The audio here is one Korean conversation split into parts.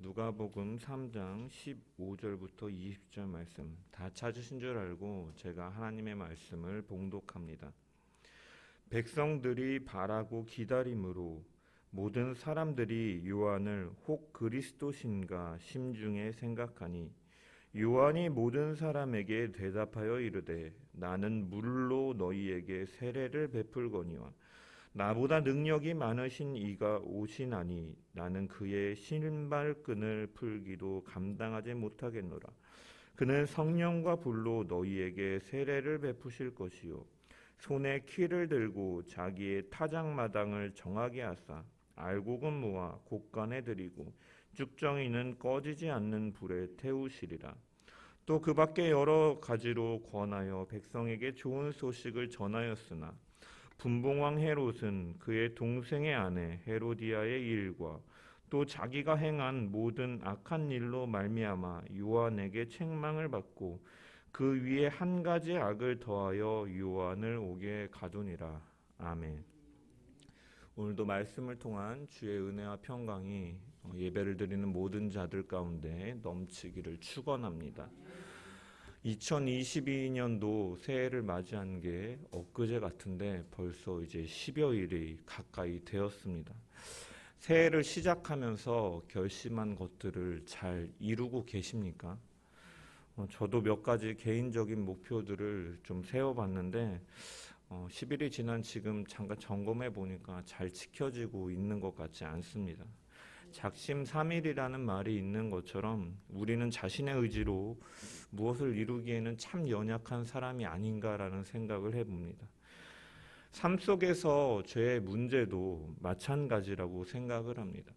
누가복음 3장 15절부터 20절 말씀 다 찾으신 줄 알고 제가 하나님의 말씀을 봉독합니다. 백성들이 바라고 기다림으로 모든 사람들이 요한을 혹 그리스도신가 심중에 생각하니 요한이 모든 사람에게 대답하여 이르되 나는 물로 너희에게 세례를 베풀거니와 나보다 능력이 많으신 이가 오시나니 나는 그의 신발끈을 풀기도 감당하지 못하겠노라. 그는 성령과 불로 너희에게 세례를 베푸실 것이요 손에 키를 들고 자기의 타작마당을 정하게 하사 알곡은 모아 곳간에 들이고 쭉정이는 꺼지지 않는 불에 태우시리라. 또 그 밖에 여러 가지로 권하여 백성에게 좋은 소식을 전하였으나 분봉왕 헤롯은 그의 동생의 아내 헤로디아의 일과 또 자기가 행한 모든 악한 일로 말미암아 요한에게 책망을 받고 그 위에 한 가지 악을 더하여 요한을 옥에 가두니라. 아멘. 오늘도 말씀을 통한 주의 은혜와 평강이 예배를 드리는 모든 자들 가운데 넘치기를 축원합니다. 2022년도 새해를 맞이한 게 엊그제 같은데 벌써 이제 10여일이 가까이 되었습니다. 새해를 시작하면서 결심한 것들을 잘 이루고 계십니까? 저도 몇 가지 개인적인 목표들을 좀 세워봤는데 10일이 지난 지금 잠깐 점검해 보니까 잘 지켜지고 있는 것 같지 않습니다. 작심삼일이라는 말이 있는 것처럼 우리는 자신의 의지로 무엇을 이루기에는 참 연약한 사람이 아닌가라는 생각을 해봅니다. 삶 속에서 죄의 문제도 마찬가지라고 생각을 합니다.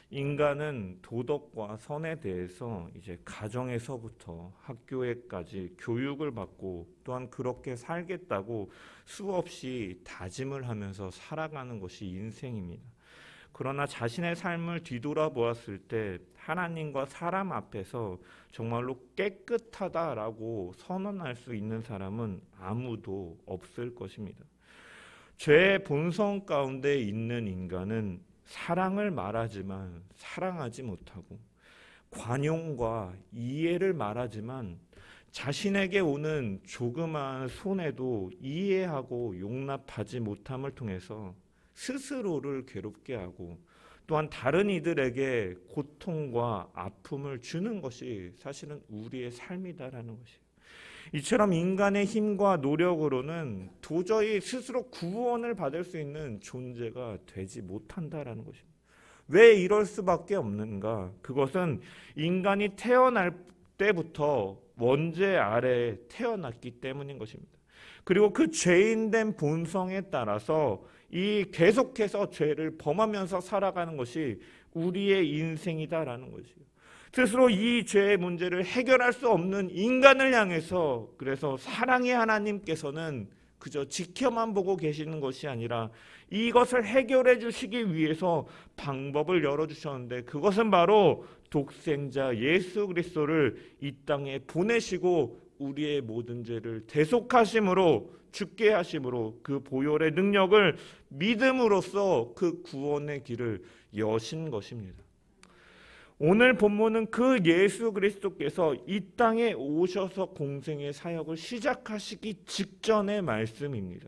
인간은 도덕과 선에 대해서 이제 가정에서부터 학교에까지 교육을 받고 또한 그렇게 살겠다고 수없이 다짐을 하면서 살아가는 것이 인생입니다. 그러나 자신의 삶을 뒤돌아보았을 때 하나님과 사람 앞에서 정말로 깨끗하다라고 선언할 수 있는 사람은 아무도 없을 것입니다. 죄의 본성 가운데 있는 인간은 사랑을 말하지만 사랑하지 못하고 관용과 이해를 말하지만 자신에게 오는 조그마한 손해도 이해하고 용납하지 못함을 통해서 스스로를 괴롭게 하고 또한 다른 이들에게 고통과 아픔을 주는 것이 사실은 우리의 삶이다라는 것이에요. 이처럼 인간의 힘과 노력으로는 도저히 스스로 구원을 받을 수 있는 존재가 되지 못한다라는 것입니다. 왜 이럴 수밖에 없는가? 그것은 인간이 태어날 때부터 원죄 아래에 태어났기 때문인 것입니다. 그리고 그 죄인된 본성에 따라서 이 계속해서 죄를 범하면서 살아가는 것이 우리의 인생이다라는 것이에요. 스스로 이 죄의 문제를 해결할 수 없는 인간을 향해서 그래서 사랑의 하나님께서는 그저 지켜만 보고 계시는 것이 아니라 이것을 해결해 주시기 위해서 방법을 열어주셨는데 그것은 바로 독생자 예수 그리스도를 이 땅에 보내시고 우리의 모든 죄를 대속하심으로 죽게 하심으로 그 보혈의 능력을 믿음으로써 그 구원의 길을 여신 것입니다. 오늘 본문은 그 예수 그리스도께서 이 땅에 오셔서 공생의 사역을 시작하시기 직전의 말씀입니다.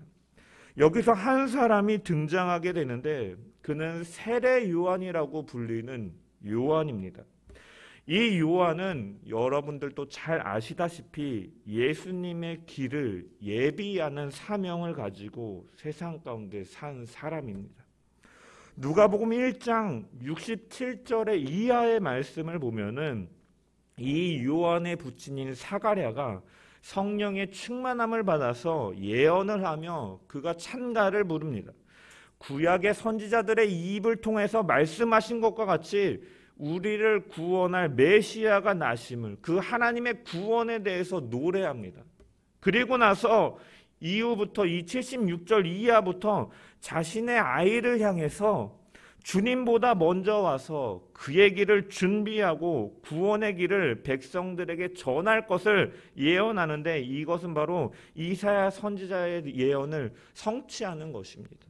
여기서 한 사람이 등장하게 되는데 그는 세례 요한이라고 불리는 요한입니다. 이 요한은 여러분들도 잘 아시다시피 예수님의 길을 예비하는 사명을 가지고 세상 가운데 산 사람입니다. 누가복음 1장 67절의 이하의 말씀을 보면은 이 요한의 부친인 사가랴가 성령의 충만함을 받아서 예언을 하며 그가 찬가를 부릅니다. 구약의 선지자들의 입을 통해서 말씀하신 것과 같이 우리를 구원할 메시아가 나심을 그 하나님의 구원에 대해서 노래합니다. 그리고 나서 이후부터 이 76절 이하부터 자신의 아이를 향해서 주님보다 먼저 와서 그의 길을 준비하고 구원의 길을 백성들에게 전할 것을 예언하는데 이것은 바로 이사야 선지자의 예언을 성취하는 것입니다.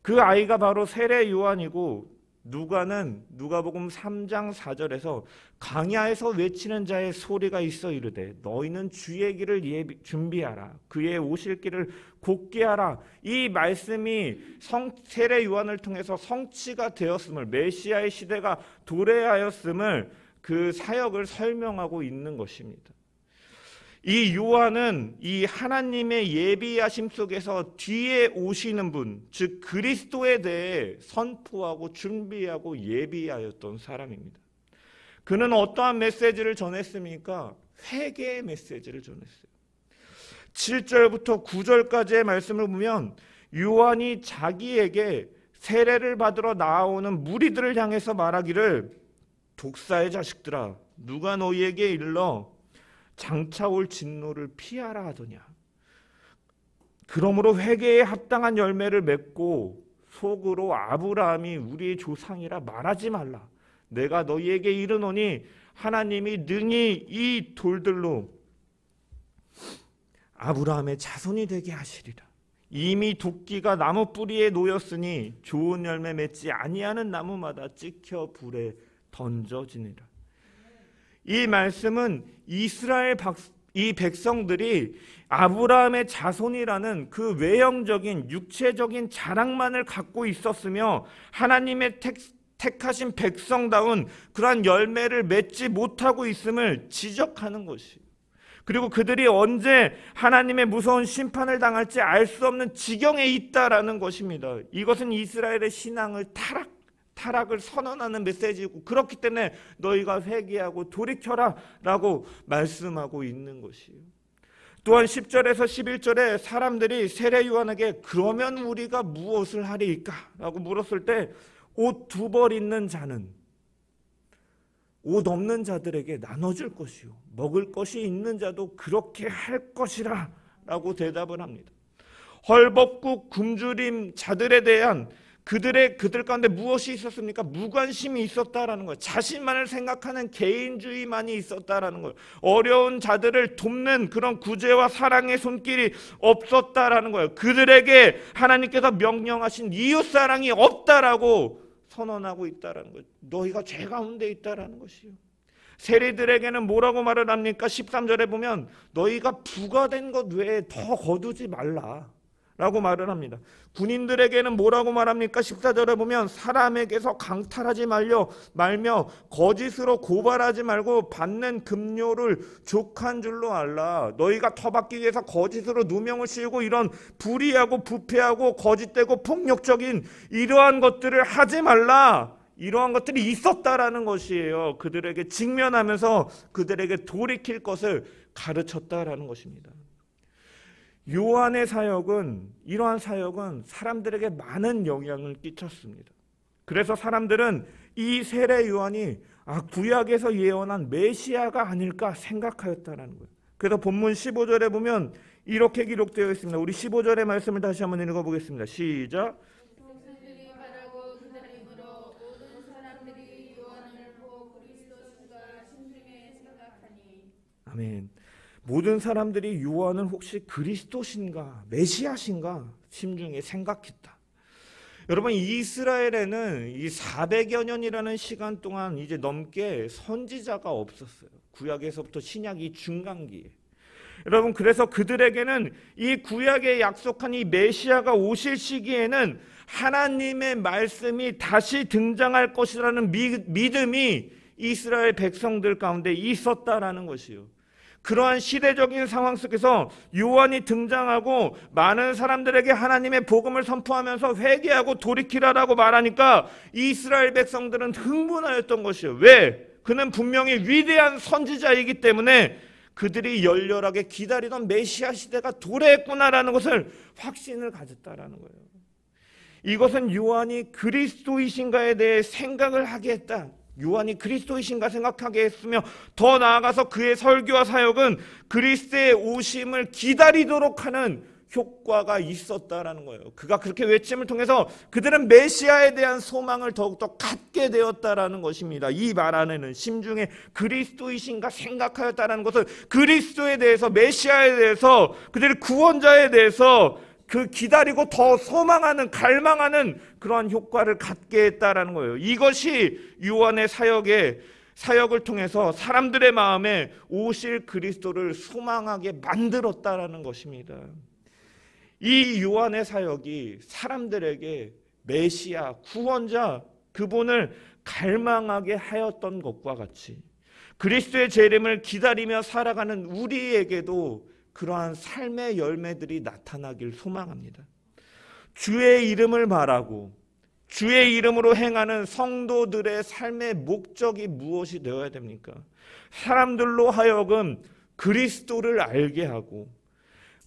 그 아이가 바로 세례 요한이고 누가복음 3장 4절에서 강야에서 외치는 자의 소리가 있어 이르되 너희는 주의 길을 준비하라. 그의 오실 길을 곧게 하라. 이 말씀이 세례 요한을 통해서 성취가 되었음을, 메시아의 시대가 도래하였음을, 그 사역을 설명하고 있는 것입니다. 이 요한은 이 하나님의 예비하심 속에서 뒤에 오시는 분, 즉 그리스도에 대해 선포하고 준비하고 예비하였던 사람입니다. 그는 어떠한 메시지를 전했습니까? 회개의 메시지를 전했어요. 7절부터 9절까지의 말씀을 보면 요한이 자기에게 세례를 받으러 나오는 무리들을 향해서 말하기를 독사의 자식들아, 누가 너희에게 일러 장차 올 진노를 피하라 하더냐. 그러므로 회개에 합당한 열매를 맺고 속으로 아브라함이 우리의 조상이라 말하지 말라. 내가 너희에게 이르노니 하나님이 능히 이 돌들로 아브라함의 자손이 되게 하시리라. 이미 도끼가 나무 뿌리에 놓였으니 좋은 열매 맺지 아니하는 나무마다 찍혀 불에 던져지니라. 이 말씀은 이스라엘 이 백성들이 아브라함의 자손이라는 그 외형적인 육체적인 자랑만을 갖고 있었으며 하나님의 택하신 백성다운 그러한 열매를 맺지 못하고 있음을 지적하는 것이에요. 그리고 그들이 언제 하나님의 무서운 심판을 당할지 알 수 없는 지경에 있다라는 것입니다. 이것은 이스라엘의 신앙을 타락을 선언하는 메시지이고, 그렇기 때문에 너희가 회개하고 돌이켜라 라고 말씀하고 있는 것이에요. 또한 10절에서 11절에 사람들이 세례 요한에게 그러면 우리가 무엇을 하리이까? 라고 물었을 때 옷 2벌 있는 자는 옷 없는 자들에게 나눠줄 것이요 먹을 것이 있는 자도 그렇게 할 것이라 라고 대답을 합니다. 헐벗고 굶주린 자들에 대한 그들 가운데 무엇이 있었습니까? 무관심이 있었다라는 거예요. 자신만을 생각하는 개인주의만이 있었다라는 거예요. 어려운 자들을 돕는 그런 구제와 사랑의 손길이 없었다라는 거예요. 그들에게 하나님께서 명령하신 이웃사랑이 없다라고 선언하고 있다라는 거예요. 너희가 죄 가운데 있다라는 것이요. 세리들에게는 뭐라고 말을 합니까? 13절에 보면 너희가 부과된 것 외에 더 거두지 말라 라고 말을 합니다. 군인들에게는 뭐라고 말합니까? 14절에 보면 사람에게서 강탈하지 말며 거짓으로 고발하지 말고 받는 급료를 족한 줄로 알라. 너희가 터받기 위해서 거짓으로 누명을 씌우고 이런 불의하고 부패하고 거짓되고 폭력적인 이러한 것들을 하지 말라. 이러한 것들이 있었다라는 것이에요. 그들에게 직면하면서 그들에게 돌이킬 것을 가르쳤다라는 것입니다. 요한의 사역은, 이러한 사역은 사람들에게 많은 영향을 끼쳤습니다. 그래서 사람들은 이 세례 요한이 구약에서 예언한 메시아가 아닐까 생각하였다는 거예요. 그래서 본문 15절에 보면 이렇게 기록되어 있습니다. 우리 15절의 말씀을 다시 한번 읽어보겠습니다. 시작. 아멘. 모든 사람들이 요한은 혹시 그리스도신가 메시아신가 심중에 생각했다. 여러분, 이스라엘에는 이 400여 년이라는 시간 동안 이제 넘게 선지자가 없었어요. 구약에서부터 신약이 중간기에. 여러분, 그래서 그들에게는 이 구약에 약속한 이 메시아가 오실 시기에는 하나님의 말씀이 다시 등장할 것이라는 믿음이 이스라엘 백성들 가운데 있었다라는 것이요. 그러한 시대적인 상황 속에서 요한이 등장하고 많은 사람들에게 하나님의 복음을 선포하면서 회개하고 돌이키라라고 말하니까 이스라엘 백성들은 흥분하였던 것이에요. 왜? 그는 분명히 위대한 선지자이기 때문에 그들이 열렬하게 기다리던 메시아 시대가 도래했구나라는 것을 확신을 가졌다라는 거예요. 이것은 요한이 그리스도이신가에 대해 생각을 하게 했다. 요한이 그리스도이신가 생각하게 했으며, 더 나아가서 그의 설교와 사역은 그리스도의 오심을 기다리도록 하는 효과가 있었다라는 거예요. 그가 그렇게 외침을 통해서 그들은 메시아에 대한 소망을 더욱더 갖게 되었다라는 것입니다. 이 말 안에는 심중에 그리스도이신가 생각하였다라는 것은 그리스도에 대해서, 메시아에 대해서, 그들의 구원자에 대해서 그 기다리고 더 소망하는, 갈망하는 그러한 효과를 갖게 했다라는 거예요. 이것이 요한의 사역을 통해서 사람들의 마음에 오실 그리스도를 소망하게 만들었다라는 것입니다. 이 요한의 사역이 사람들에게 메시아, 구원자, 그분을 갈망하게 하였던 것과 같이 그리스도의 재림을 기다리며 살아가는 우리에게도 그러한 삶의 열매들이 나타나길 소망합니다. 주의 이름을 말하고 주의 이름으로 행하는 성도들의 삶의 목적이 무엇이 되어야 됩니까? 사람들로 하여금 그리스도를 알게 하고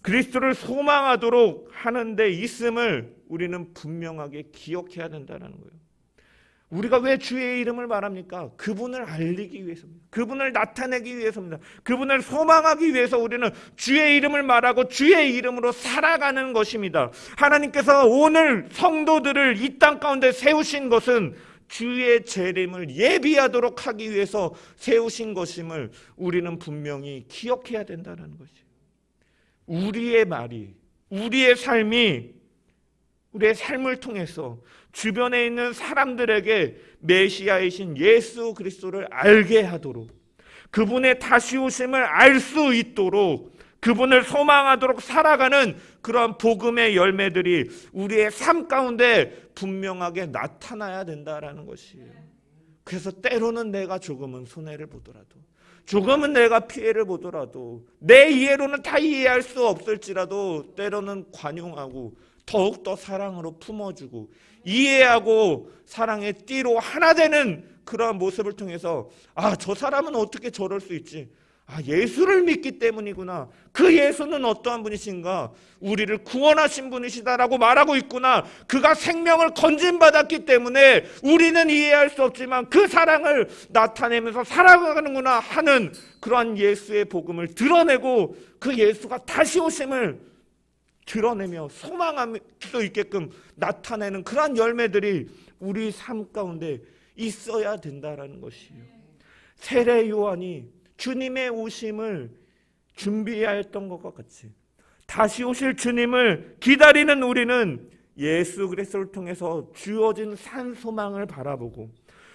그리스도를 소망하도록 하는 데 있음을 우리는 분명하게 기억해야 된다는 거예요. 우리가 왜 주의 이름을 말합니까? 그분을 알리기 위해서입니다. 그분을 나타내기 위해서입니다. 그분을 소망하기 위해서 우리는 주의 이름을 말하고 주의 이름으로 살아가는 것입니다. 하나님께서 오늘 성도들을 이 땅 가운데 세우신 것은 주의 재림을 예비하도록 하기 위해서 세우신 것임을 우리는 분명히 기억해야 된다는 것이에요. 우리의 말이, 우리의 삶이, 우리의 삶을 통해서 주변에 있는 사람들에게 메시아이신 예수 그리스도를 알게 하도록, 그분의 다시 오심을 알 수 있도록, 그분을 소망하도록 살아가는 그러한 복음의 열매들이 우리의 삶 가운데 분명하게 나타나야 된다라는 것이에요. 그래서 때로는 내가 조금은 손해를 보더라도, 조금은 내가 피해를 보더라도, 내 이해로는 다 이해할 수 없을지라도 때로는 관용하고 더욱더 사랑으로 품어주고 이해하고 사랑의 띠로 하나 되는 그러한 모습을 통해서 저 사람은 어떻게 저럴 수 있지? 예수를 믿기 때문이구나. 그 예수는 어떠한 분이신가? 우리를 구원하신 분이시다라고 말하고 있구나. 그가 생명을 건진받았기 때문에 우리는 이해할 수 없지만 그 사랑을 나타내면서 살아가는구나 하는 그러한 예수의 복음을 드러내고 그 예수가 다시 오심을 드러내며 소망할 수 있게끔 나타내는 그러한 열매들이 우리 삶 가운데 있어야 된다라는 것이에요. 세례 요한이 주님의 오심을 준비하였던 것과 같이 다시 오실 주님을 기다리는 우리는 예수 그리스도를 통해서 주어진 산 소망을 바라보고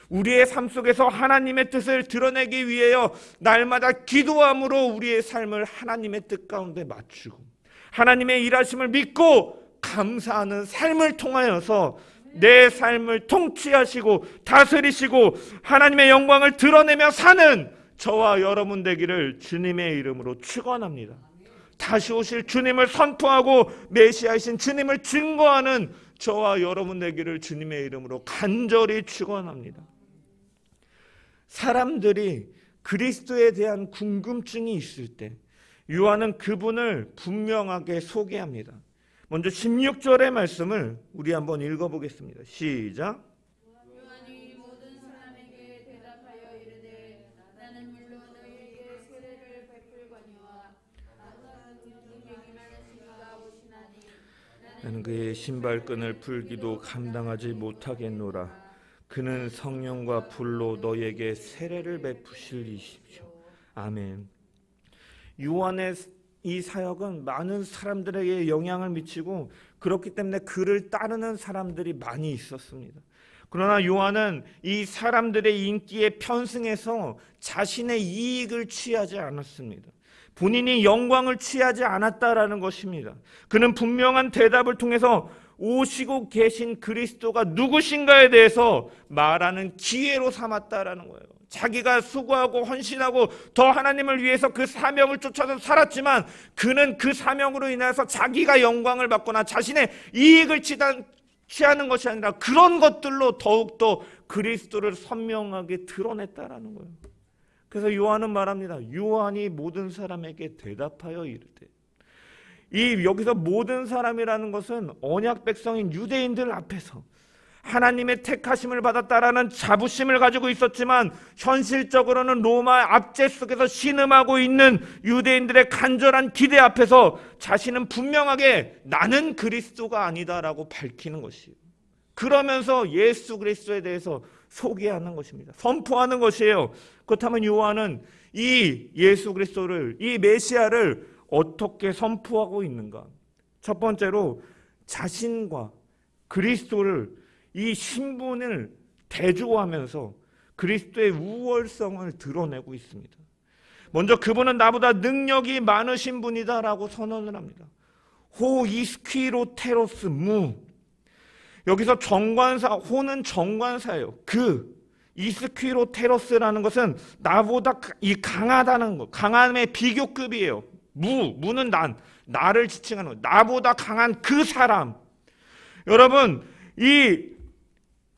우리의 삶 속에서 하나님의 뜻을 드러내기 위하여 날마다 기도함으로 우리의 삶을 하나님의 뜻 가운데 맞추고 하나님의 일하심을 믿고 감사하는 삶을 통하여서 내 삶을 통치하시고 다스리시고 하나님의 영광을 드러내며 사는 저와 여러분 되기를 주님의 이름으로 축원합니다. 다시 오실 주님을 선포하고 메시아이신 주님을 증거하는 저와 여러분 되기를 주님의 이름으로 간절히 축원합니다. 사람들이 그리스도에 대한 궁금증이 있을 때 요한은 그분을 분명하게 소개합니다. 먼저 16절의 말씀을 우리 한번 읽어보겠습니다. 시작. 요한이 모든 사람에게 대답하여 이르되 나는 물론 너희에게 세례를 베풀거니와 나보다 능력이 많으신 이가 오시나니 나는 그의 신발끈을 풀기도 감당하지 못하겠노라. 그는 성령과 불로 너희에게 세례를 베푸실 이십시오. 아멘. 요한의 이 사역은 많은 사람들에게 영향을 미치고 그렇기 때문에 그를 따르는 사람들이 많이 있었습니다. 그러나 요한은 이 사람들의 인기에 편승해서 자신의 이익을 취하지 않았습니다. 본인이 영광을 취하지 않았다라는 것입니다. 그는 분명한 대답을 통해서 오시고 계신 그리스도가 누구신가에 대해서 말하는 기회로 삼았다라는 거예요. 자기가 수고하고 헌신하고 더 하나님을 위해서 그 사명을 쫓아서 살았지만 그는 그 사명으로 인해서 자기가 영광을 받거나 자신의 이익을 취하는 것이 아니라 그런 것들로 더욱더 그리스도를 선명하게 드러냈다라는 거예요. 그래서 요한은 말합니다. 요한이 모든 사람에게 대답하여 이르되, 여기서 모든 사람이라는 것은 언약 백성인 유대인들 앞에서 하나님의 택하심을 받았다라는 자부심을 가지고 있었지만 현실적으로는 로마 압제 속에서 신음하고 있는 유대인들의 간절한 기대 앞에서 자신은 분명하게 나는 그리스도가 아니다라고 밝히는 것이에요. 그러면서 예수 그리스도에 대해서 소개하는 것입니다. 선포하는 것이에요. 그렇다면 요한은 이 예수 그리스도를, 이 메시아를 어떻게 선포하고 있는가? 첫 번째로 자신과 그리스도를, 이 신분을 대조하면서 그리스도의 우월성을 드러내고 있습니다. 먼저 그분은 나보다 능력이 많으신 분이다라고 선언을 합니다. 호 이스퀴로 테로스 무. 여기서 정관사, 호는 정관사예요. 그 이스퀴로 테로스라는 것은 나보다 이 강하다는 것, 강함의 비교급이에요. 무는 나를 지칭하는 것, 나보다 강한 그 사람. 여러분, 이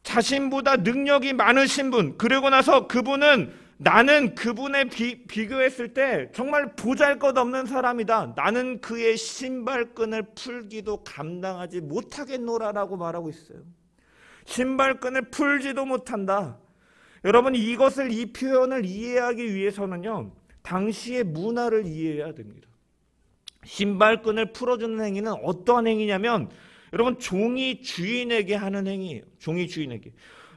자신보다 능력이 많으신 분, 그리고 나서 그분은 나는 그분에 비교했을 때 정말 보잘것없는 사람이다. 나는 그의 신발끈을 풀기도 감당하지 못하겠노라라고 말하고 있어요. 신발끈을 풀지도 못한다. 여러분, 이 표현을 이해하기 위해서는요, 당시의 문화를 이해해야 됩니다. 신발끈을 풀어주는 행위는 어떠한 행위냐면, 여러분, 종이 주인에게 하는 행위예요. 종이 주인에게.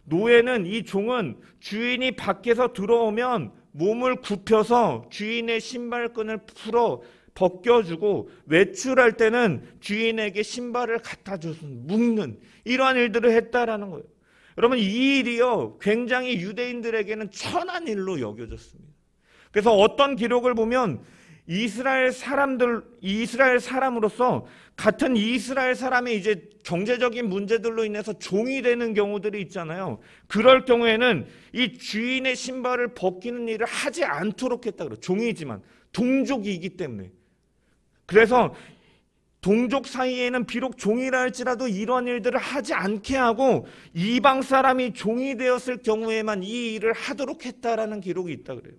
노예는, 이 종은 주인이 밖에서 들어오면 몸을 굽혀서 주인의 신발끈을 풀어 벗겨주고, 외출할 때는 주인에게 신발을 갖다 줘서 묶는, 이러한 일들을 했다라는 거예요. 여러분, 이 일이요, 굉장히 유대인들에게는 천한 일로 여겨졌습니다. 그래서 어떤 기록을 보면 이스라엘 사람으로서 같은 이스라엘 사람의 이제 경제적인 문제들로 인해서 종이 되는 경우들이 있잖아요. 그럴 경우에는 이 주인의 신발을 벗기는 일을 하지 않도록 했다 그래요. 종이지만 동족이기 때문에. 그래서 동족 사이에는 비록 종이라 할지라도 이런 일들을 하지 않게 하고 이방 사람이 종이 되었을 경우에만 이 일을 하도록 했다라는 기록이 있다 그래요.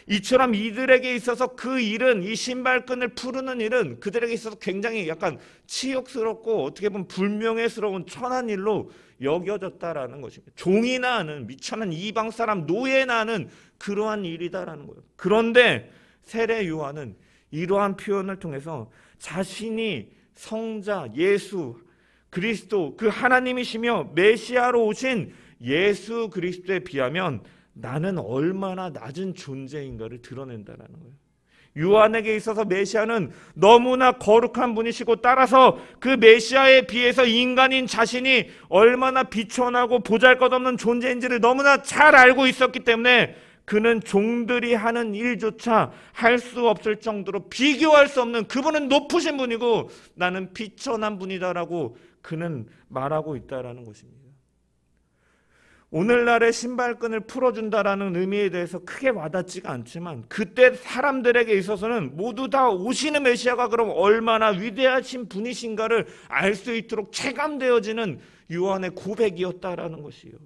이처럼 이들에게 있어서 그 일은, 이 신발끈을 푸르는 일은 그들에게 있어서 굉장히 약간 치욕스럽고 어떻게 보면 불명예스러운 천한 일로 여겨졌다라는 것입니다. 종이나 하는, 미천한 이방 사람, 노예나 하는 그러한 일이다라는 거예요. 그런데 세례 요한은 이러한 표현을 통해서 자신이 성자, 예수, 그리스도, 그 하나님이시며 메시아로 오신 예수 그리스도에 비하면 나는 얼마나 낮은 존재인가를 드러낸다는 거예요. 요한에게 있어서 메시아는 너무나 거룩한 분이시고, 따라서 그 메시아에 비해서 인간인 자신이 얼마나 비천하고 보잘것없는 존재인지를 너무나 잘 알고 있었기 때문에 그는 종들이 하는 일조차 할 수 없을 정도로 비교할 수 없는, 그분은 높으신 분이고 나는 비천한 분이다라고 그는 말하고 있다라는 것입니다. 오늘날의 신발끈을 풀어준다라는 의미에 대해서 크게 와닿지가 않지만, 그때 사람들에게 있어서는 모두 다 오시는 메시아가 그럼 얼마나 위대하신 분이신가를 알 수 있도록 체감되어지는 요한의 고백이었다라는 것이에요.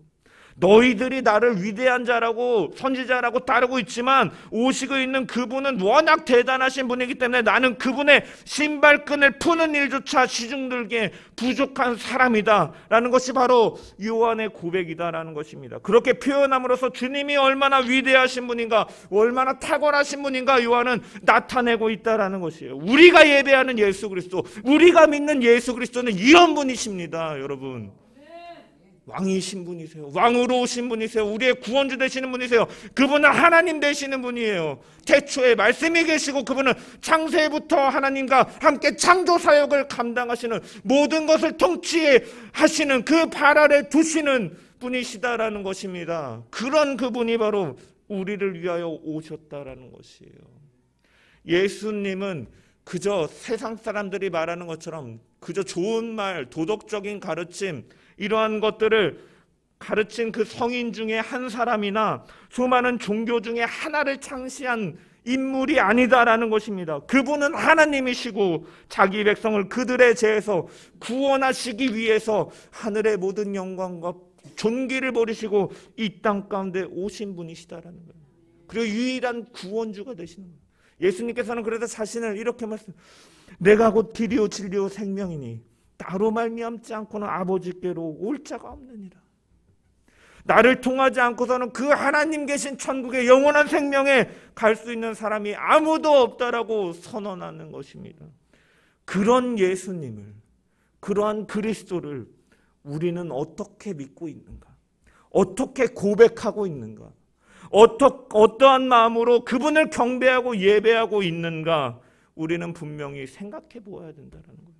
너희들이 나를 위대한 자라고 선지자라고 따르고 있지만 오시고 있는 그분은 워낙 대단하신 분이기 때문에 나는 그분의 신발끈을 푸는 일조차 시중들게 부족한 사람이다 라는 것이 바로 요한의 고백이다라는 것입니다. 그렇게 표현함으로써 주님이 얼마나 위대하신 분인가, 얼마나 탁월하신 분인가 요한은 나타내고 있다라는 것이에요. 우리가 예배하는 예수 그리스도, 우리가 믿는 예수 그리스도는 이런 분이십니다. 여러분, 왕이신 분이세요. 왕으로 오신 분이세요. 우리의 구원주 되시는 분이세요. 그분은 하나님 되시는 분이에요. 태초에 말씀이 계시고 그분은 창세부터 하나님과 함께 창조 사역을 감당하시는, 모든 것을 통치하시는, 그 발 아래 두시는 분이시다라는 것입니다. 그런 그분이 바로 우리를 위하여 오셨다라는 것이에요. 예수님은 그저 세상 사람들이 말하는 것처럼 그저 좋은 말, 도덕적인 가르침, 이러한 것들을 가르친 그 성인 중에 한 사람이나 수많은 종교 중에 하나를 창시한 인물이 아니다라는 것입니다. 그분은 하나님이시고 자기 백성을 그들의 죄에서 구원하시기 위해서 하늘의 모든 영광과 존귀를 버리시고 이 땅 가운데 오신 분이시다라는 거예요. 그리고 유일한 구원주가 되시는 거예요. 예수님께서는 그래서 자신을 이렇게 말씀, 내가 곧 길이요 진리요 생명이니 나로 말미암지 않고는 아버지께로 올 자가 없느니라. 나를 통하지 않고서는 그 하나님 계신 천국의 영원한 생명에 갈 수 있는 사람이 아무도 없다라고 선언하는 것입니다. 그런 예수님을, 그러한 그리스도를 우리는 어떻게 믿고 있는가? 어떻게 고백하고 있는가? 어떠한 마음으로 그분을 경배하고 예배하고 있는가? 우리는 분명히 생각해 보아야 된다는 거예요.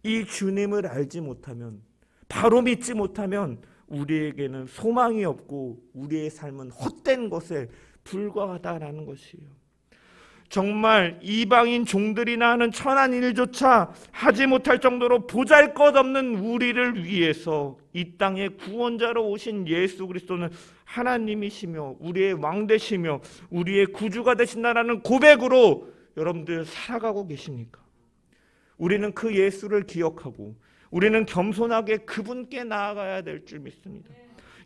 이 주님을 알지 못하면, 바로 믿지 못하면 우리에게는 소망이 없고 우리의 삶은 헛된 것에 불과하다라는 것이에요. 정말 이방인 종들이나 하는 천한 일조차 하지 못할 정도로 보잘것없는 우리를 위해서 이 땅에 구원자로 오신 예수 그리스도는 하나님이시며 우리의 왕 되시며 우리의 구주가 되신다라는 고백으로 여러분들 살아가고 계십니까? 우리는 그 예수를 기억하고 우리는 겸손하게 그분께 나아가야 될 줄 믿습니다.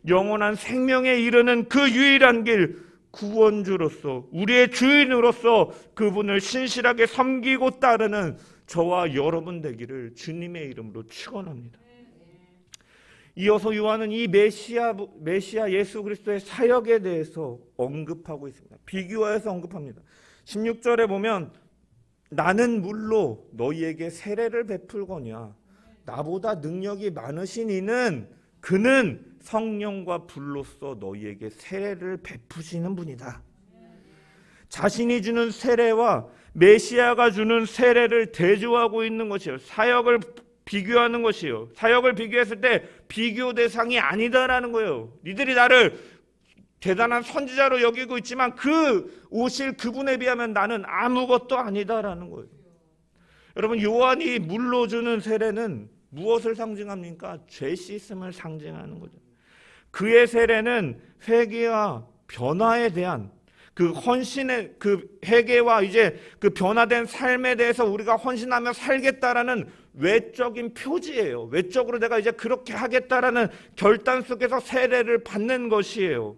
영원한 생명에 이르는 그 유일한 길, 구원주로서 우리의 주인으로서 그분을 신실하게 섬기고 따르는 저와 여러분 되기를 주님의 이름으로 축원합니다. 이어서 요한은 이 메시아 예수 그리스도의 사역에 대해서 언급하고 있습니다. 비교해서 언급합니다. 16절에 보면 나는 물로 너희에게 세례를 베풀거니와 나보다 능력이 많으신 이는 그는 성령과 불로써 너희에게 세례를 베푸시는 분이다. 자신이 주는 세례와 메시아가 주는 세례를 대조하고 있는 것이에요. 사역을 비교하는 것이에요. 사역을 비교했을 때 비교 대상이 아니다라는 거예요. 니들이 나를 대단한 선지자로 여기고 있지만 그 오실 그분에 비하면 나는 아무것도 아니다라는 거예요. 여러분, 요한이 물로 주는 세례는 무엇을 상징합니까? 죄 씻음을 상징하는 거죠. 그의 세례는 회개와 변화에 대한 그 헌신의 그 회개와 이제 그 변화된 삶에 대해서 우리가 헌신하며 살겠다라는 외적인 표지예요. 외적으로 내가 이제 그렇게 하겠다라는 결단 속에서 세례를 받는 것이에요.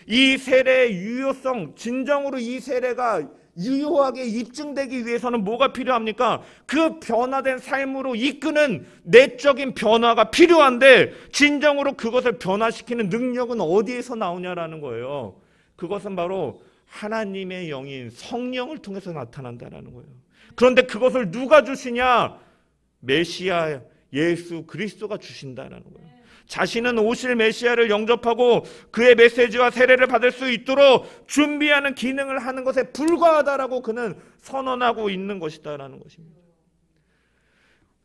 이 세례의 유효성, 진정으로 이 세례가 유효하게 입증되기 위해서는 뭐가 필요합니까? 그 변화된 삶으로 이끄는 내적인 변화가 필요한데 진정으로 그것을 변화시키는 능력은 어디에서 나오냐라는 거예요. 그것은 바로 하나님의 영인 성령을 통해서 나타난다는 거예요. 그런데 그것을 누가 주시냐? 메시아 예수 그리스도가 주신다는 거예요. 자신은 오실 메시아를 영접하고 그의 메시지와 세례를 받을 수 있도록 준비하는 기능을 하는 것에 불과하다라고 그는 선언하고 있는 것이다라는 것입니다.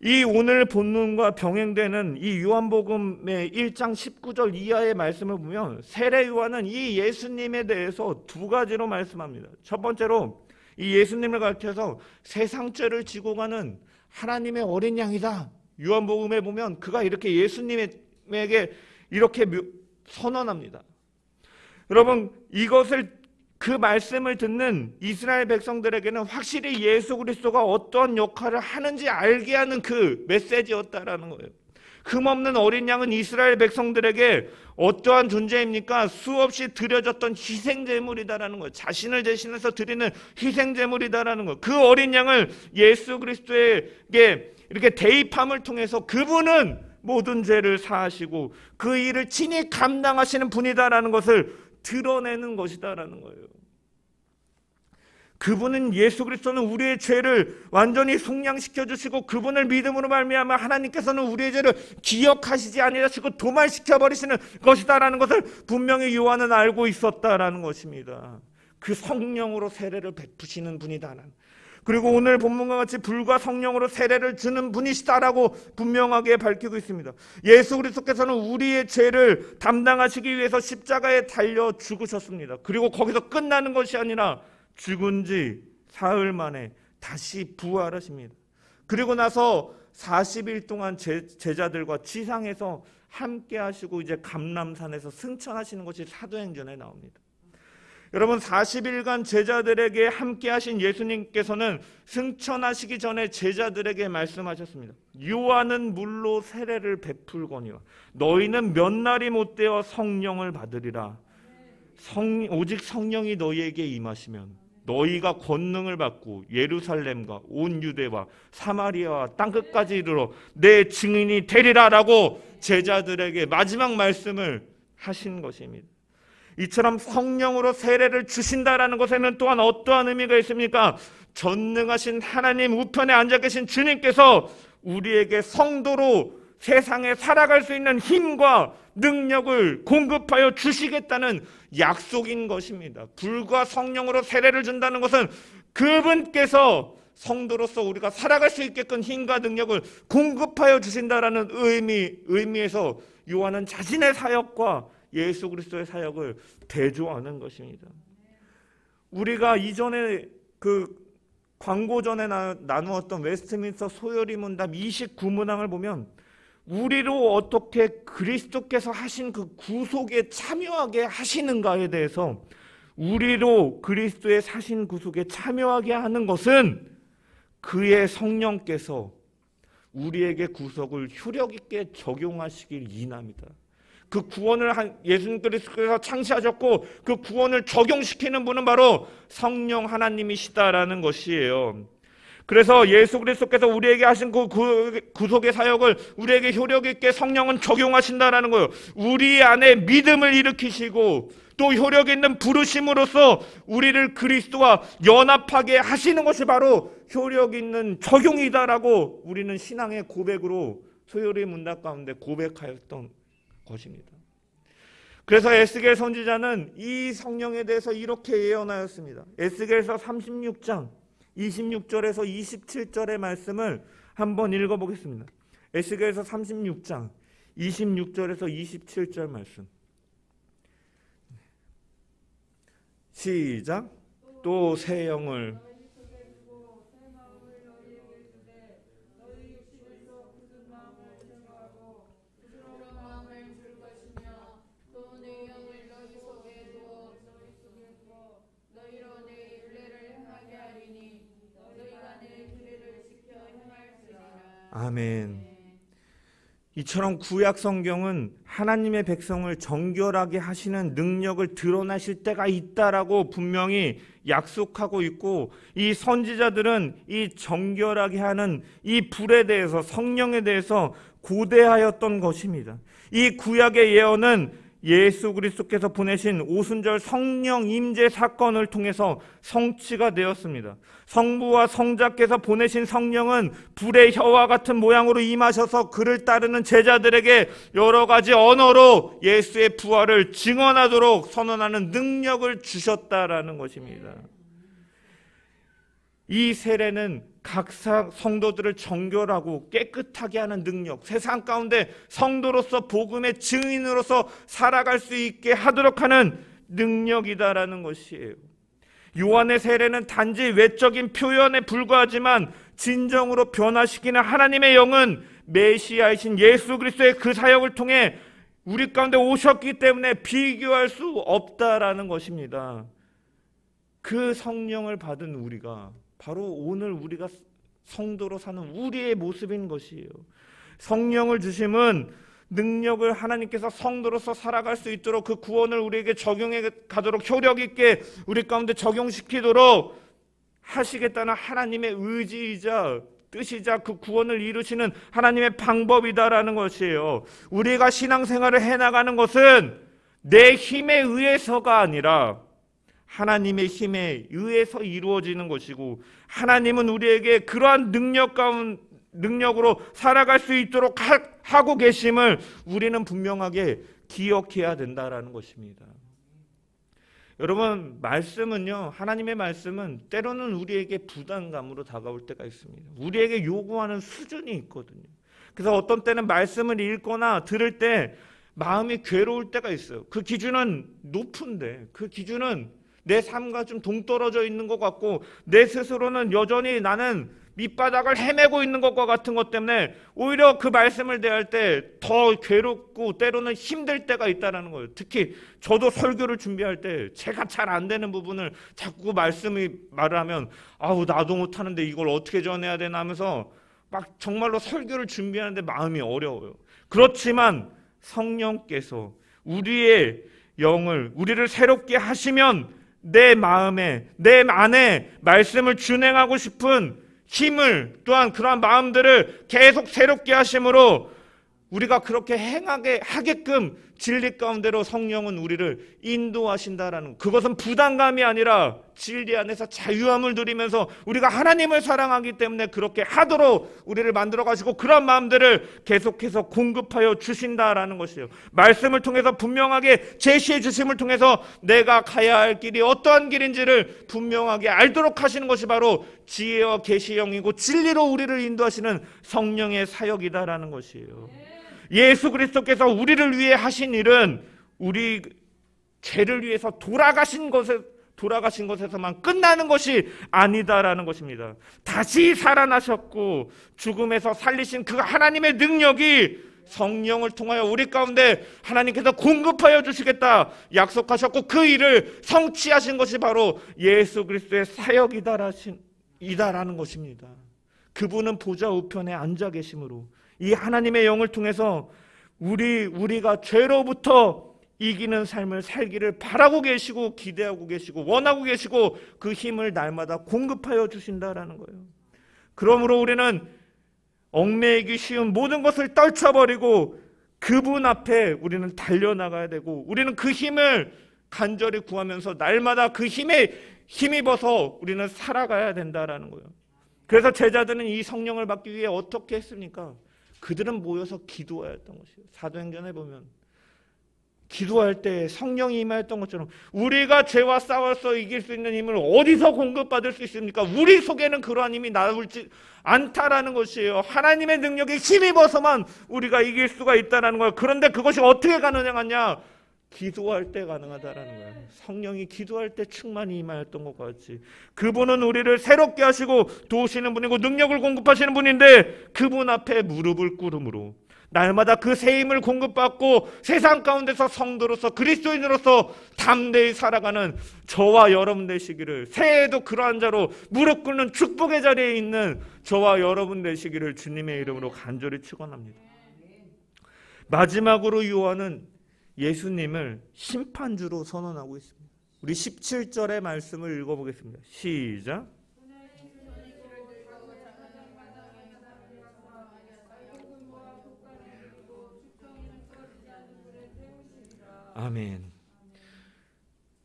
이 오늘 본문과 병행되는 이 요한복음의 1장 19절 이하의 말씀을 보면 세례 요한은 이 예수님에 대해서 두 가지로 말씀합니다. 첫 번째로 이 예수님을 가르쳐서 세상 죄를 지고 가는 하나님의 어린 양이다. 요한복음에 보면 그가 이렇게 예수님에게 이렇게 선언합니다. 여러분, 이것을 그 말씀을 듣는 이스라엘 백성들에게는 확실히 예수 그리스도가 어떤 역할을 하는지 알게 하는 그 메시지였다라는 거예요. 흠없는 어린 양은 이스라엘 백성들에게 어떠한 존재입니까? 수없이 드려졌던 희생제물이다라는 거예요. 자신을 대신해서 드리는 희생제물이다라는 거예요. 그 어린 양을 예수 그리스도에게 이렇게 대입함을 통해서 그분은 모든 죄를 사하시고 그 일을 친히 감당하시는 분이다라는 것을 드러내는 것이다라는 거예요. 그분은 예수 그리스도는 우리의 죄를 완전히 속량시켜 주시고 그분을 믿음으로 말미암아 하나님께서는 우리의 죄를 기억하시지 아니하시고 도말시켜 버리시는 것이다라는 것을 분명히 요한은 알고 있었다라는 것입니다. 그 성령으로 세례를 베푸시는 분이다라는. 그리고 오늘 본문과 같이 불과 성령으로 세례를 주는 분이시다라고 분명하게 밝히고 있습니다. 예수 그리스도께서는 우리의 죄를 담당하시기 위해서 십자가에 달려 죽으셨습니다. 그리고 거기서 끝나는 것이 아니라 죽은 지 사흘 만에 다시 부활하십니다. 그리고 나서 40일 동안 제자들과 지상에서 함께 하시고 이제 감람산에서 승천하시는 것이 사도행전에 나옵니다. 여러분, 40일간 제자들에게 함께 하신 예수님께서는 승천하시기 전에 제자들에게 말씀하셨습니다. 요한은 물로 세례를 베풀거니와 너희는 몇 날이 못되어 성령을 받으리라. 오직 성령이 너희에게 임하시면 너희가 권능을 받고 예루살렘과 온 유대와 사마리아와 땅끝까지 이르러 내 증인이 되리라라고 제자들에게 마지막 말씀을 하신 것입니다. 이처럼 성령으로 세례를 주신다라는 것에는 또한 어떠한 의미가 있습니까? 전능하신 하나님 우편에 앉아 계신 주님께서 우리에게 성도로 세상에 살아갈 수 있는 힘과 능력을 공급하여 주시겠다는 약속인 것입니다. 불과 성령으로 세례를 준다는 것은 그분께서 성도로서 우리가 살아갈 수 있게끔 힘과 능력을 공급하여 주신다라는 의미에서 요한은 자신의 사역과 예수 그리스도의 사역을 대조하는 것입니다. 우리가 이전에 그 광고 전에 나누었던 웨스트민스터 소요리 문답 29문항을 보면 우리로 어떻게 그리스도께서 하신 그 구속에 참여하게 하시는가에 대해서, 우리로 그리스도의 사신 구속에 참여하게 하는 것은 그의 성령께서 우리에게 구속을 효력 있게 적용하시길 인합니다. 그 구원을 예수님 그리스도께서 창시하셨고 그 구원을 적용시키는 분은 바로 성령 하나님이시다라는 것이에요. 그래서 예수 그리스도께서 우리에게 하신 그 구속의 사역을 우리에게 효력 있게 성령은 적용하신다라는 거예요. 우리 안에 믿음을 일으키시고 또 효력 있는 부르심으로써 우리를 그리스도와 연합하게 하시는 것이 바로 효력 있는 적용이다라고 우리는 신앙의 고백으로 소요리 문답 가운데 고백하였던 것입니다. 그래서 에스겔 선지자는 이 성령에 대해서 이렇게 예언하였습니다. 에스겔서 36장 26절에서 27절의 말씀을 한번 읽어보겠습니다. 에스겔서 36장 26절에서 27절 말씀. 시작. 또 새 영을 아멘. 이처럼 구약 성경은 하나님의 백성을 정결하게 하시는 능력을 드러나실 때가 있다라고 분명히 약속하고 있고, 이 선지자들은 이 정결하게 하는 이 불에 대해서, 성령에 대해서 고대하였던 것입니다. 이 구약의 예언은 예수 그리스도께서 보내신 오순절 성령 임재 사건을 통해서 성취가 되었습니다. 성부와 성자께서 보내신 성령은 불의 혀와 같은 모양으로 임하셔서 그를 따르는 제자들에게 여러 가지 언어로 예수의 부활을 증언하도록 선언하는 능력을 주셨다라는 것입니다. 이 세례는 각 성도들을 정결하고 깨끗하게 하는 능력, 세상 가운데 성도로서 복음의 증인으로서 살아갈 수 있게 하도록 하는 능력이다라는 것이에요. 요한의 세례는 단지 외적인 표현에 불과하지만 진정으로 변화시키는 하나님의 영은 메시아이신 예수 그리스도의 그 사역을 통해 우리 가운데 오셨기 때문에 비교할 수 없다라는 것입니다. 그 성령을 받은 우리가 바로 오늘 우리가 성도로 사는 우리의 모습인 것이에요. 성령을 주심은 능력을 하나님께서 성도로서 살아갈 수 있도록 그 구원을 우리에게 적용해 가도록 효력 있게 우리 가운데 적용시키도록 하시겠다는 하나님의 의지이자 뜻이자 그 구원을 이루시는 하나님의 방법이다라는 것이에요. 우리가 신앙생활을 해나가는 것은 내 힘에 의해서가 아니라 하나님의 힘에 의해서 이루어지는 것이고, 하나님은 우리에게 그러한 능력으로 살아갈 수 있도록 하고 계심을 우리는 분명하게 기억해야 된다라는 것입니다. 여러분, 말씀은요, 하나님의 말씀은 때로는 우리에게 부담감으로 다가올 때가 있습니다. 우리에게 요구하는 수준이 있거든요. 그래서 어떤 때는 말씀을 읽거나 들을 때 마음이 괴로울 때가 있어요. 그 기준은 높은데, 그 기준은 내 삶과 좀 동떨어져 있는 것 같고, 내 스스로는 여전히 나는 밑바닥을 헤매고 있는 것과 같은 것 때문에 오히려 그 말씀을 대할 때 더 괴롭고 때로는 힘들 때가 있다는 거예요. 특히 저도 설교를 준비할 때 제가 잘 안 되는 부분을 자꾸 말씀이 말을 하면 아우 나도 못하는데 이걸 어떻게 전해야 되나 하면서 막 정말로 설교를 준비하는데 마음이 어려워요. 그렇지만 성령께서 우리의 영을, 우리를 새롭게 하시면 내 마음에, 내 안에 말씀을 준행하고 싶은 힘을, 또한 그러한 마음들을 계속 새롭게 하심으로 우리가 그렇게 행하게 하게끔 진리 가운데로 성령은 우리를 인도하신다라는, 그것은 부담감이 아니라 진리 안에서 자유함을 누리면서 우리가 하나님을 사랑하기 때문에 그렇게 하도록 우리를 만들어 가시고 그런 마음들을 계속해서 공급하여 주신다라는 것이에요. 말씀을 통해서 분명하게 제시해 주심을 통해서 내가 가야 할 길이 어떠한 길인지를 분명하게 알도록 하시는 것이 바로 지혜와 계시의 영이고 진리로 우리를 인도하시는 성령의 사역이다라는 것이에요. 예수 그리스도께서 우리를 위해 하신 일은 우리 죄를 위해서 돌아가신 것에서만 끝나는 것이 아니다라는 것입니다. 다시 살아나셨고 죽음에서 살리신 그 하나님의 능력이 성령을 통하여 우리 가운데 하나님께서 공급하여 주시겠다 약속하셨고 그 일을 성취하신 것이 바로 예수 그리스도의 사역이다라는 것입니다. 그분은 보좌 우편에 앉아 계심으로 이 하나님의 영을 통해서 우리가 죄로부터 이기는 삶을 살기를 바라고 계시고 기대하고 계시고 원하고 계시고 그 힘을 날마다 공급하여 주신다라는 거예요. 그러므로 우리는 얽매이기 쉬운 모든 것을 떨쳐버리고 그분 앞에 우리는 달려나가야 되고 우리는 그 힘을 간절히 구하면서 날마다 그 힘에 힘입어서 우리는 살아가야 된다라는 거예요. 그래서 제자들은 이 성령을 받기 위해 어떻게 했습니까? 그들은 모여서 기도하였던 것이에요. 사도행전에 보면 기도할 때 성령이 임하였던 것처럼 우리가 죄와 싸워서 이길 수 있는 힘을 어디서 공급받을 수 있습니까? 우리 속에는 그러한 힘이 나올지 않다라는 것이에요. 하나님의 능력에 힘입어서만 우리가 이길 수가 있다는 거예요. 그런데 그것이 어떻게 가능하냐? 기도할 때 가능하다라는 거예요. 성령이 기도할 때 충만히 임하였던 것 같이 그분은 우리를 새롭게 하시고 도우시는 분이고 능력을 공급하시는 분인데 그분 앞에 무릎을 꿇음으로 날마다 그 새 힘을 공급받고 세상 가운데서 성도로서 그리스도인으로서 담대히 살아가는 저와 여러분 되시기를 새해에도 그러한 자로 무릎 꿇는 축복의 자리에 있는 저와 여러분 되시기를 주님의 이름으로 간절히 축원합니다. 마지막으로 요한은 예수님을 심판주로 선언하고 있습니다. 우리 17절의 말씀을 읽어보겠습니다. 시작. 아멘.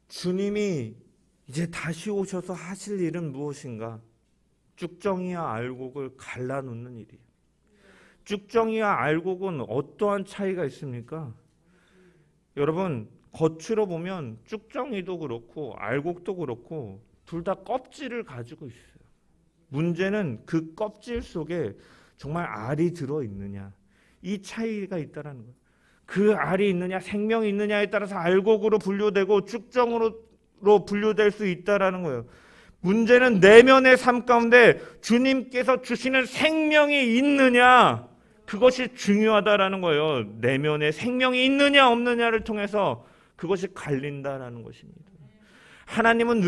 주님이 이제 다시 오셔서 하실 일은 무엇인가? 쭉정이와 알곡을 갈라놓는 일이에요. 쭉정이와 알곡은 어떠한 차이가 있습니까? 여러분 겉으로 보면 쭉정이도 그렇고 알곡도 그렇고 둘 다 껍질을 가지고 있어요. 문제는 그 껍질 속에 정말 알이 들어있느냐 이 차이가 있다는 거예요. 그 알이 있느냐 생명이 있느냐에 따라서 알곡으로 분류되고 쭉정으로 분류될 수 있다는 거예요. 문제는 내면의 삶 가운데 주님께서 주시는 생명이 있느냐 그것이 중요하다라는 거예요. 내면에 생명이 있느냐 없느냐를 통해서 그것이 갈린다라는 것입니다. 하나님은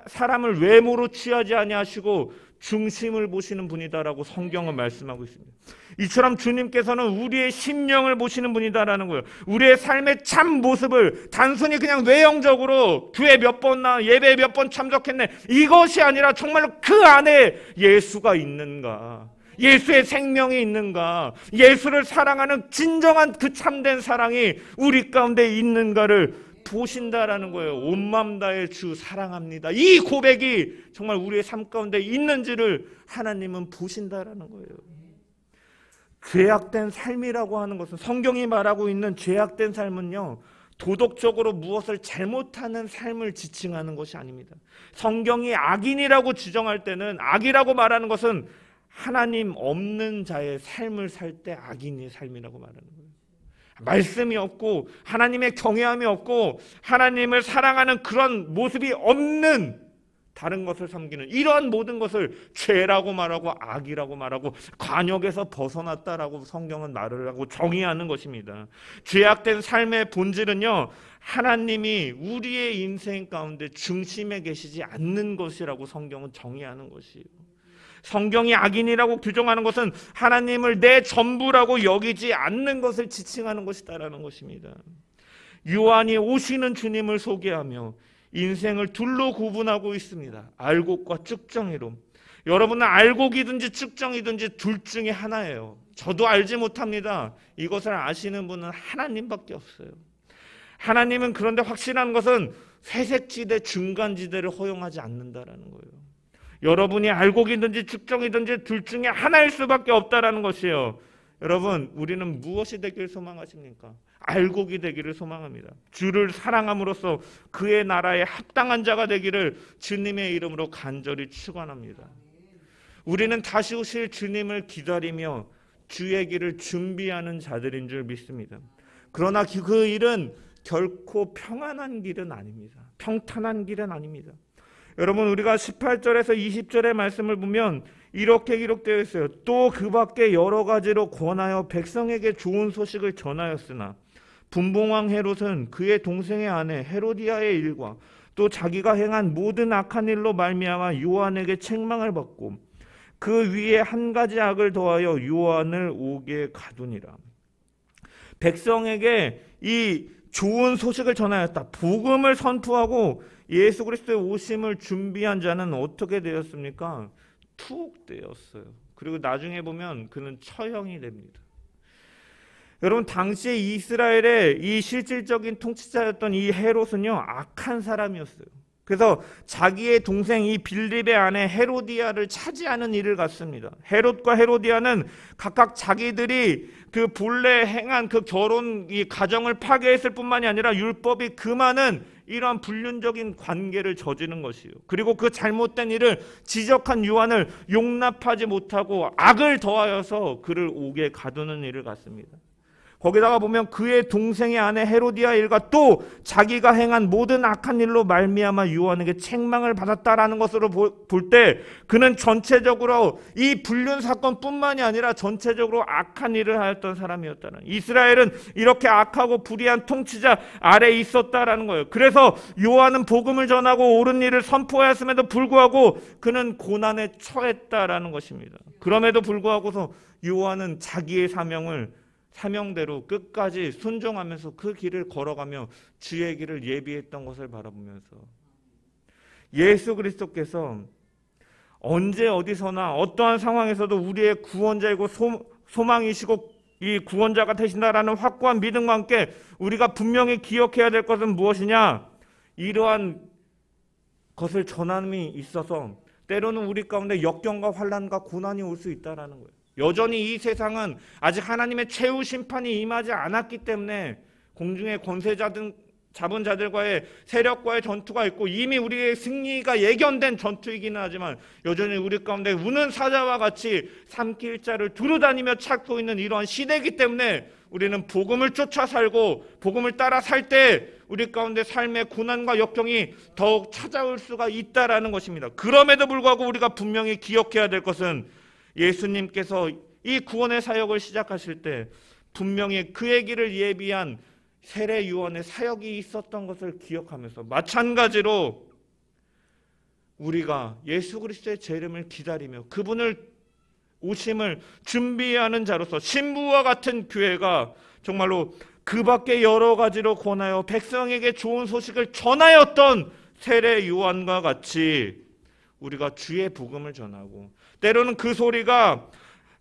사람을 외모로 취하지 아니하시고 중심을 보시는 분이다라고 성경은 말씀하고 있습니다. 이처럼 주님께서는 우리의 심령을 보시는 분이다라는 거예요. 우리의 삶의 참 모습을 단순히 그냥 외형적으로 교회 몇 번 나 예배 몇 번 참석했네 이것이 아니라 정말로 그 안에 예수가 있는가 예수의 생명이 있는가 예수를 사랑하는 진정한 그 참된 사랑이 우리 가운데 있는가를 보신다라는 거예요. 온 마음 다해 주 사랑합니다. 이 고백이 정말 우리의 삶 가운데 있는지를 하나님은 보신다라는 거예요. 죄악된 삶이라고 하는 것은 성경이 말하고 있는 죄악된 삶은요 도덕적으로 무엇을 잘못하는 삶을 지칭하는 것이 아닙니다. 성경이 악인이라고 지정할 때는 악이라고 말하는 것은 하나님 없는 자의 삶을 살 때 악인의 삶이라고 말하는 거예요. 말씀이 없고 하나님의 경외함이 없고 하나님을 사랑하는 그런 모습이 없는 다른 것을 섬기는 이러한 모든 것을 죄라고 말하고 악이라고 말하고 관역에서 벗어났다라고 성경은 말을 하고 정의하는 것입니다. 죄악된 삶의 본질은요 하나님이 우리의 인생 가운데 중심에 계시지 않는 것이라고 성경은 정의하는 것이에요. 성경이 악인이라고 규정하는 것은 하나님을 내 전부라고 여기지 않는 것을 지칭하는 것이다라는 것입니다. 요한이 오시는 주님을 소개하며 인생을 둘로 구분하고 있습니다. 알곡과 쭉정이로. 여러분은 알곡이든지 쭉정이든지 둘 중에 하나예요. 저도 알지 못합니다. 이것을 아시는 분은 하나님밖에 없어요. 하나님은 그런데 확실한 것은 회색지대 중간지대를 허용하지 않는다라는 거예요. 여러분이 알곡이든지 축정이든지 둘 중에 하나일 수밖에 없다라는 것이에요. 여러분, 우리는 무엇이 되기를 소망하십니까? 알곡이 되기를 소망합니다. 주를 사랑함으로써 그의 나라에 합당한 자가 되기를 주님의 이름으로 간절히 축원합니다. 우리는 다시 오실 주님을 기다리며 주의 길을 준비하는 자들인 줄 믿습니다. 그러나 그 일은 결코 평안한 길은 아닙니다. 평탄한 길은 아닙니다. 여러분, 우리가 18절에서 20절의 말씀을 보면 이렇게 기록되어 있어요. 또 그 밖에 여러 가지로 권하여 백성에게 좋은 소식을 전하였으나 분봉왕 헤롯은 그의 동생의 아내 헤로디아의 일과 또 자기가 행한 모든 악한 일로 말미암아 요한에게 책망을 받고 그 위에 한 가지 악을 더하여 요한을 옥에 가두니라. 백성에게 이 좋은 소식을 전하였다. 복음을 선포하고 예수 그리스도의 오심을 준비한 자는 어떻게 되었습니까? 투옥되었어요. 그리고 나중에 보면 그는 처형이 됩니다. 여러분, 당시에 이스라엘의 이 실질적인 통치자였던 이 헤롯은요, 악한 사람이었어요. 그래서 자기의 동생 이 빌립의 아내 헤로디아를 차지하는 일을 갖습니다. 헤롯과 헤로디아는 각각 자기들이 그 본래 행한 그 결혼 이 가정을 파괴했을 뿐만이 아니라 율법이 금하는 이러한 불륜적인 관계를 저지른 것이요. 그리고 그 잘못된 일을 지적한 요한을 용납하지 못하고 악을 더하여서 그를 옥에 가두는 일을 갖습니다. 거기다가 보면 그의 동생의 아내 헤로디아 일과 또 자기가 행한 모든 악한 일로 말미암아 요한에게 책망을 받았다라는 것으로 볼 때 그는 전체적으로 이 불륜 사건뿐만이 아니라 전체적으로 악한 일을 하였던 사람이었다는, 이스라엘은 이렇게 악하고 불의한 통치자 아래에 있었다라는 거예요. 그래서 요한은 복음을 전하고 옳은 일을 선포하였음에도 불구하고 그는 고난에 처했다라는 것입니다. 그럼에도 불구하고서 요한은 자기의 사명대로 끝까지 순종하면서 그 길을 걸어가며 주의 길을 예비했던 것을 바라보면서 예수 그리스도께서 언제 어디서나 어떠한 상황에서도 우리의 구원자이고 소망이시고 이 구원자가 되신다라는 확고한 믿음과 함께 우리가 분명히 기억해야 될 것은 무엇이냐? 이러한 것을 전함이 있어서 때로는 우리 가운데 역경과 환난과 고난이 올 수 있다라는 거예요. 여전히 이 세상은 아직 하나님의 최후 심판이 임하지 않았기 때문에 공중의 권세자들 잡은 자들과의 세력과의 전투가 있고 이미 우리의 승리가 예견된 전투이기는 하지만 여전히 우리 가운데 우는 사자와 같이 삼킬자를 두루다니며 찾고 있는 이러한 시대이기 때문에 우리는 복음을 쫓아 살고 복음을 따라 살 때 우리 가운데 삶의 고난과 역경이 더욱 찾아올 수가 있다라는 것입니다. 그럼에도 불구하고 우리가 분명히 기억해야 될 것은 예수님께서 이 구원의 사역을 시작하실 때 분명히 그의 길을 예비한 세례 요한의 사역이 있었던 것을 기억하면서 마찬가지로 우리가 예수 그리스도의 재림을 기다리며 그분을 오심을 준비하는 자로서 신부와 같은 교회가 정말로 그 밖에 여러 가지로 권하여 백성에게 좋은 소식을 전하였던 세례 요한과 같이 우리가 주의 복음을 전하고 때로는 그 소리가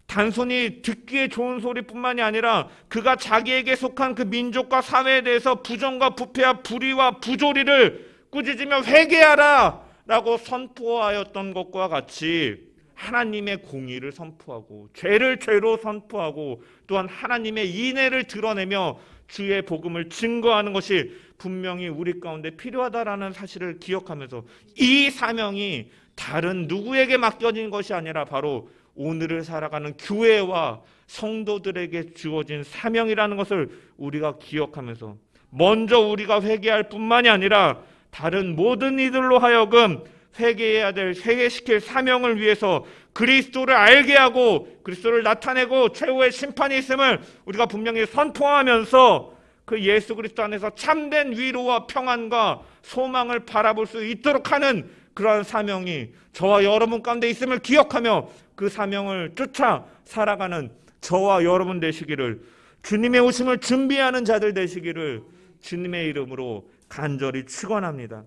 단순히 듣기에 좋은 소리뿐만이 아니라 그가 자기에게 속한 그 민족과 사회에 대해서 부정과 부패와 불의와 부조리를 꾸짖으며 회개하라 라고 선포하였던 것과 같이 하나님의 공의를 선포하고 죄를 죄로 선포하고 또한 하나님의 인애를 드러내며 주의 복음을 증거하는 것이 분명히 우리 가운데 필요하다라는 사실을 기억하면서 이 사명이 다른 누구에게 맡겨진 것이 아니라 바로 오늘을 살아가는 교회와 성도들에게 주어진 사명이라는 것을 우리가 기억하면서 먼저 우리가 회개할 뿐만이 아니라 다른 모든 이들로 하여금 회개해야 될 회개시킬 사명을 위해서 그리스도를 알게 하고 그리스도를 나타내고 최후의 심판이 있음을 우리가 분명히 선포하면서 그 예수 그리스도 안에서 참된 위로와 평안과 소망을 바라볼 수 있도록 하는 그러한 사명이 저와 여러분 가운데 있음을 기억하며 그 사명을 쫓아 살아가는 저와 여러분 되시기를, 주님의 오심을 준비하는 자들 되시기를 주님의 이름으로 간절히 축원합니다.